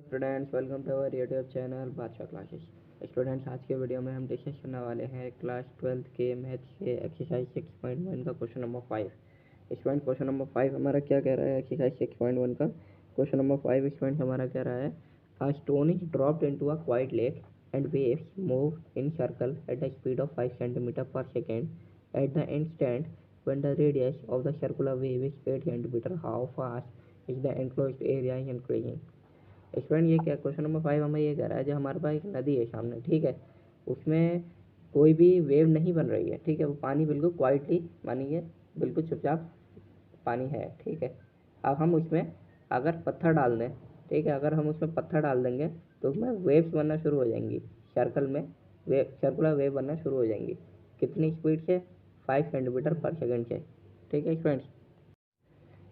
Students, welcome to our YouTube channel Badshah classes. Students, आज के video में हम डिस्कस करने वाले हैं क्लास 12 के मैथ्स के एक्सरसाइज 6.1 का question number 5। Student, question number 5 हमारा क्या कह रहा है? एक्सरसाइज 6.1 का क्वेश्चन नंबर 5 स्टूडेंट हमारा कह रहा है, a stone is dropped into a quiet lake and waves move in circle at the speed of 5 centimetre पर second at the instant when the radius of the circular wave is 8 centimeter. How fast is the enclosed area increasing? Student, ये क्या question number 5 हमें ये कह रहा है, जो हमारे पास एक नदी है सामने, ठीक है, उसमें कोई भी वेव नहीं बन रही है, ठीक है, वो पानी बिल्कुल क्वाइटली, मानिए बिल्कुल चुपचाप पानी है, ठीक है। अब हम उसमें अगर पत्थर डाल दें, ठीक है, अगर हम उसमें पत्थर डाल देंगे तो उसमें वेव्स बनना शुरू हो जाएंगी, सर्कल में सर्कुलर वेव बनना शुरू हो जाएंगी। कितनी स्पीड से? 5 सेंटीमीटर पर सेकेंड से, ठीक है स्टूडेंट्स।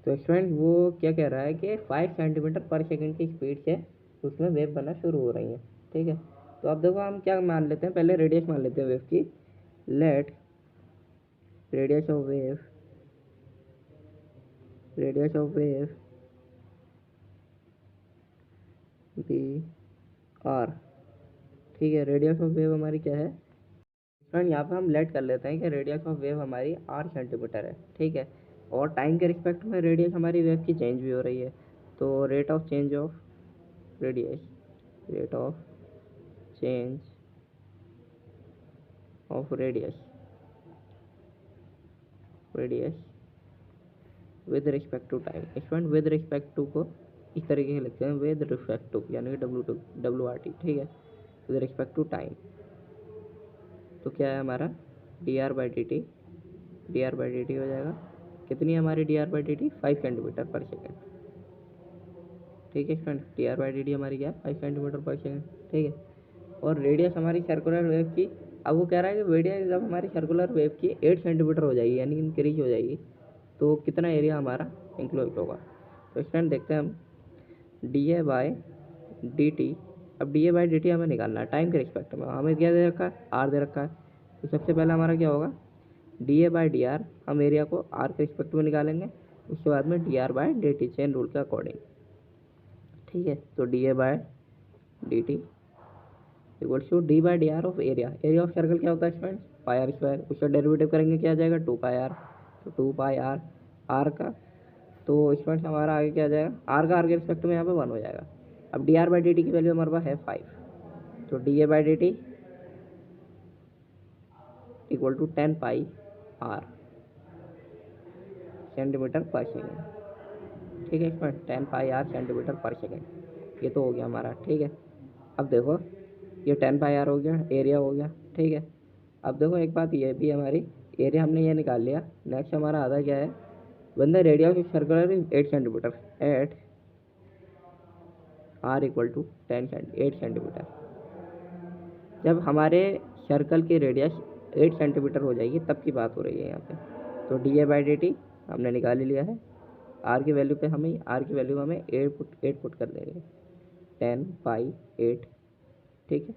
तो स्टूडेंट वो क्या कह रहा है कि 5 सेंटीमीटर पर सेकेंड की स्पीड से उसमें वेव बनना शुरू हो रही है, ठीक है। तो अब देखो हम क्या मान लेते हैं, पहले रेडियस मान लेते हैं वेव की। Let radius of wave be r, ठीक है। रेडियस ऑफ वेव हमारी क्या है स्टूडेंट? यहाँ पे हम लेट कर लेते हैं कि रेडियस ऑफ वेव हमारी 8 सेंटीमीटर है, ठीक है। और टाइम के रिस्पेक्ट में रेडियस हमारी वेव की चेंज भी हो रही है, तो rate of change of radius with respect to time. Student, with respect to को इस तरीके से लिखते हैं, विद रिस्पेक्ट टू यानी कि WRT, ठीक है, विद रिस्पेक्ट टू टाइम। तो क्या है हमारा dr/dt हो जाएगा। कितनी है हमारी dr/dt? 5 सेंटीमीटर पर सेकेंड, ठीक है स्टूडेंट। dr/dt हमारी क्या है? 5 सेंटीमीटर पर सेकेंड, ठीक है। और रेडियस हमारी सर्कुलर वेव की, अब वो कह रहा है कि रेडियस जब हमारी सर्कुलर वेव की 8 सेंटीमीटर हो जाएगी, यानी इंक्रीज हो जाएगी, तो कितना एरिया हमारा इंक्लोज होगा? तो स्टूडेंट देखते हैं हम, dA/dt। अब dA/dt हमें निकालना है टाइम के रिस्पेक्ट में। हमें क्या दे रखा है? R दे रखा है। तो सबसे पहले हमारा क्या होगा? dA/dr, हम एरिया को R के रिस्पेक्ट में निकालेंगे, उसके बाद में dr/dt चेन रूल के अकॉर्डिंग, ठीक है। तो dA/dt equals to d/dr of area of circle क्या होता है स्टूडेंट? Pi r square. उसका डेरिवेटिव करेंगे, क्या आ जाएगा? 2πr। तो 2πr आर का, तो स्टूडेंट हमारा आगे क्या आ जाएगा? आर का आर के रिस्पेक्ट में यहाँ पे 1 हो जाएगा। अब dr/dt की वैल्यू हमारे पास है 5, तो dA/dt equal to 10πr centimetre पर सेकेंड, ठीक है स्टूडेंट। 10πr सेंटीमीटर पर सेकेंड, ये तो हो गया हमारा, ठीक है। अब देखो ये 10πr हो गया, एरिया हो गया, ठीक है। अब देखो एक बात ये भी हमारी, एरिया हमने ये निकाल लिया। नेक्स्ट हमारा आधा क्या है? When the radius of circular is 8 centimetre at r equal to 8 centimetre. जब हमारे सर्कल की रेडियस 8 सेंटीमीटर हो जाएगी तब की बात हो रही है यहाँ पे। तो dA/dt हमने निकाल ही लिया है। r की वैल्यू पे हमें 8 पुट कर देंगे, 10π8, ठीक है।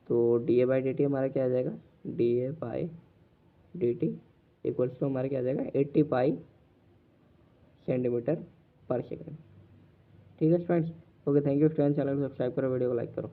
तो dA/dt हमारा क्या आ जाएगा? dA/dt इक्वल्स टू हमारा क्या आ जाएगा? 80π सेंटीमीटर पर सेकेंड, ठीक है students. Okay, thank you students. Channel को सब्सक्राइब करो, वीडियो को लाइक करो।